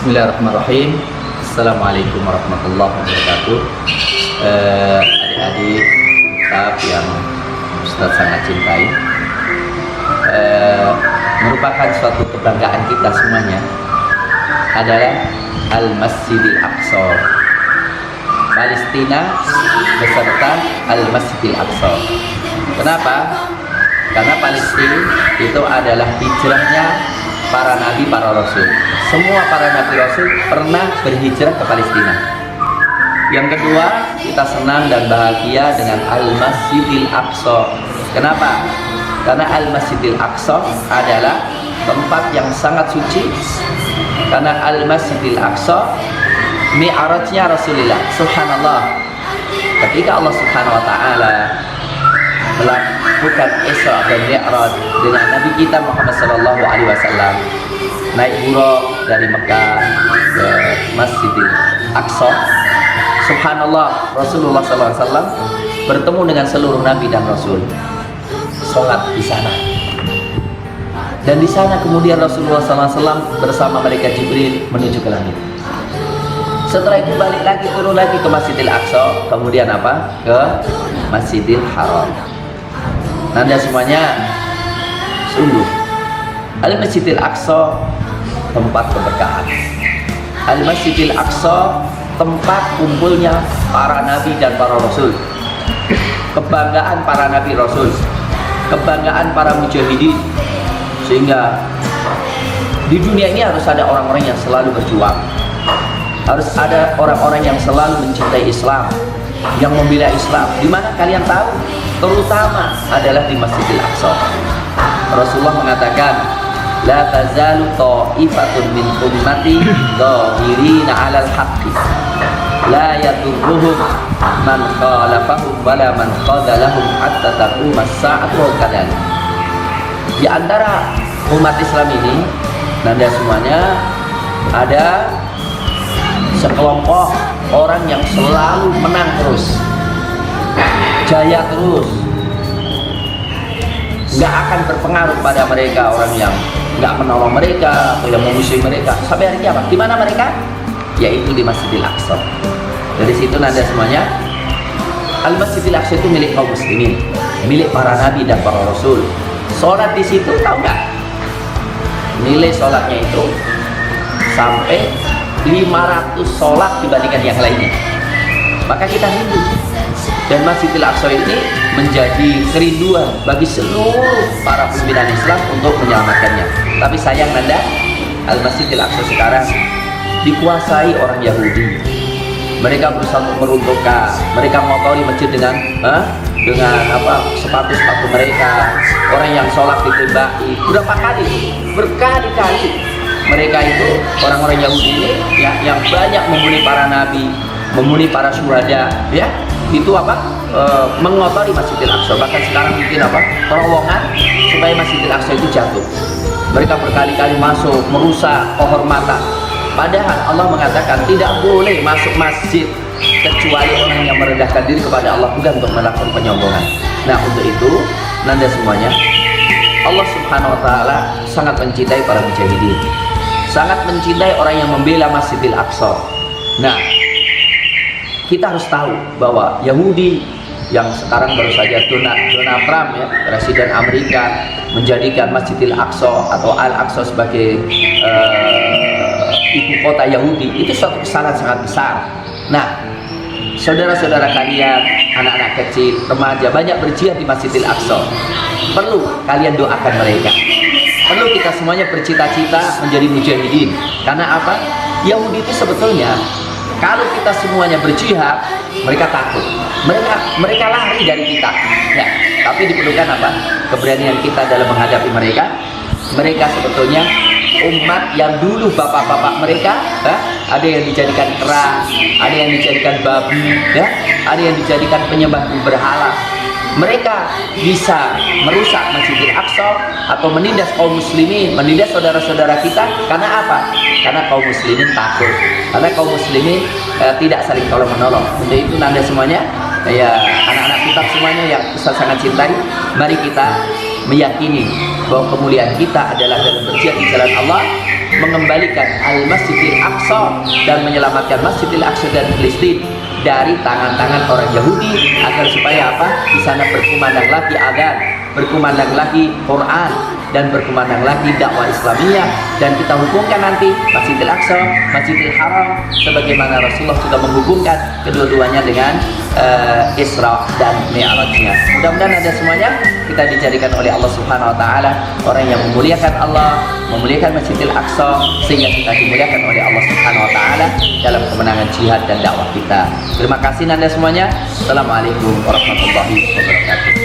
Bismillahirrahmanirrahim. Assalamualaikum warahmatullahi wabarakatuh. Adik-adik kitab yang Ustaz sangat cintai, merupakan suatu kebanggaan kita semuanya adalah Al-Masjidil Aqsa, Palestina beserta Al-Masjidil Aqsa. Kenapa? Karena Palestina itu adalah hijrahnya para nabi, para rasul. Semua para nabi rasul pernah berhijrah ke Palestina. Yang kedua, kita senang dan bahagia dengan Al-Masjidil Aqsa. Kenapa? Karena Al-Masjidil Aqsa adalah tempat yang sangat suci. Karena Al-Masjidil Aqsa mi'rajnya Rasulullah. Subhanallah, ketika Allah Subhanahu wa ta'ala melakukan Isra dan Mi'raj dengan Nabi kita Muhammad sallallahu alaihi wasallam, naik buraq dari Mekah ke Masjidil Aqsa. Subhanallah, Rasulullah sallallahu alaihi wasallam bertemu dengan seluruh nabi dan rasul, sholat di sana. Dan di sana kemudian Rasulullah sallallahu alaihi wasallam bersama malaikat Jibril menuju ke langit. Setelah itu balik lagi, turun lagi ke Masjidil Aqsa, kemudian apa? Ke Masjidil Haram. Nanda semuanya, sungguh Al-Masjidil Aqsa tempat keberkahan. Al-Masjidil Aqsa tempat kumpulnya para nabi dan para rasul, kebanggaan para nabi rasul, kebanggaan para mujahidin. Sehingga di dunia ini harus ada orang-orang yang selalu berjuang, harus ada orang-orang yang selalu mencintai Islam, yang membela Islam. Di mana kalian tahu, terutama adalah di Masjidil Aqsa. Rasulullah mengatakan, la tazalu ta'ifatun min ummati dhahirina 'alal haqqi la yadurruhum man khalafahum wala man khadalahum hatta taqumas sa'atu wa kadhalik. Di antara umat Islam ini, Nanda semuanya, ada sekelompok orang yang selalu menang terus, jaya terus, nggak akan berpengaruh pada mereka orang yang nggak menolong mereka atau yang memusuhi mereka sampai hari kiamat. Di mana mereka? Yaitu di Masjidil Aqsa. Dari situ Nanda semuanya, Al-Masjidil Aqsa itu milik kaum muslimin, milik para nabi dan para rasul. Sholat di situ, tahu nggak? Nilai sholatnya itu sampai 500 sholat dibandingkan yang lainnya. Maka kita rindu, dan Masjidil Aqsa ini menjadi kerinduan bagi seluruh para pimpinan Islam untuk menyelamatkannya. Tapi sayang Nanda, Al-Masjidil Aqsa sekarang dikuasai orang Yahudi. Mereka berusaha untuk meruntuhkan, mereka mengotori masjid dengan sepatu-sepatu mereka. Orang yang sholat ditembaki berapa kali? Berkali-kali. Mereka itu orang-orang Yahudi ini yang banyak membunuh para nabi, membunuh para syuhada, ya, itu mengotori Masjidil Aqsa. Bahkan sekarang bikin terowongan supaya Masjidil Aqsa itu jatuh. Mereka berkali-kali masuk, merusak kehormatan. Padahal Allah mengatakan tidak boleh masuk masjid kecuali orang yang merendahkan diri kepada Allah, bukan untuk melakukan penyombongan. Nah, untuk itu Nanda semuanya, Allah Subhanahu wa ta'ala sangat mencintai para mujahidin, sangat mencintai orang yang membela Masjidil Aqsa. Nah, kita harus tahu bahwa Yahudi yang sekarang baru saja Donald Trump, ya, Presiden Amerika, menjadikan Masjidil Aqsa atau Al-Aqsa sebagai ibu kota Yahudi, itu suatu kesalahan sangat besar. Nah, saudara-saudara kalian, anak-anak kecil, remaja, banyak berjihad di Masjidil Aqsa. Perlu kalian doakan mereka. Perlu kita semuanya bercita-cita menjadi mujahidin. Karena apa? Yahudi itu sebetulnya, kalau kita semuanya berjihad, mereka takut, mereka lari dari kita, ya. Tapi diperlukan apa? Keberanian kita dalam menghadapi mereka. Mereka sebetulnya umat yang dulu bapak-bapak mereka, ya, ada yang dijadikan kera, ada yang dijadikan babi, ya, ada yang dijadikan penyembah berhala. Mereka bisa merusak Masjidil Aqsa atau menindas kaum muslimin, menindas saudara-saudara kita. Karena apa? Karena kaum muslimin takut, karena kaum muslimin tidak saling tolong menolong. Untuk itu Nanda semuanya, ya, anak-anak kitab semuanya yang Ustaz sangat cintai, mari kita meyakini bahwa kemuliaan kita adalah dalam berjihad di jalan Allah, mengembalikan Al-Masjidil Aqsa dan menyelamatkan Masjidil Aqsa dan Filistin dari tangan-tangan orang Yahudi, agar supaya apa? Di sana berkumandang lagi adzan, berkumandang lagi Quran, dan berkumandang lagi dakwah Islamiyah, dan kita hubungkan nanti Masjidil Aqsa, Masjidil Haram, sebagaimana Rasulullah sudah menghubungkan kedua-duanya dengan Isra dan Mi'rajnya. Mudah-mudahan Anda semuanya kita dijadikan oleh Allah Subhanahu wa taala orang yang memuliakan Allah, memuliakan Masjidil Aqsa, sehingga kita dimuliakan oleh Allah Subhanahu wa taala dalam kemenangan jihad dan dakwah kita. Terima kasih Anda semuanya. Assalamualaikum warahmatullahi wabarakatuh.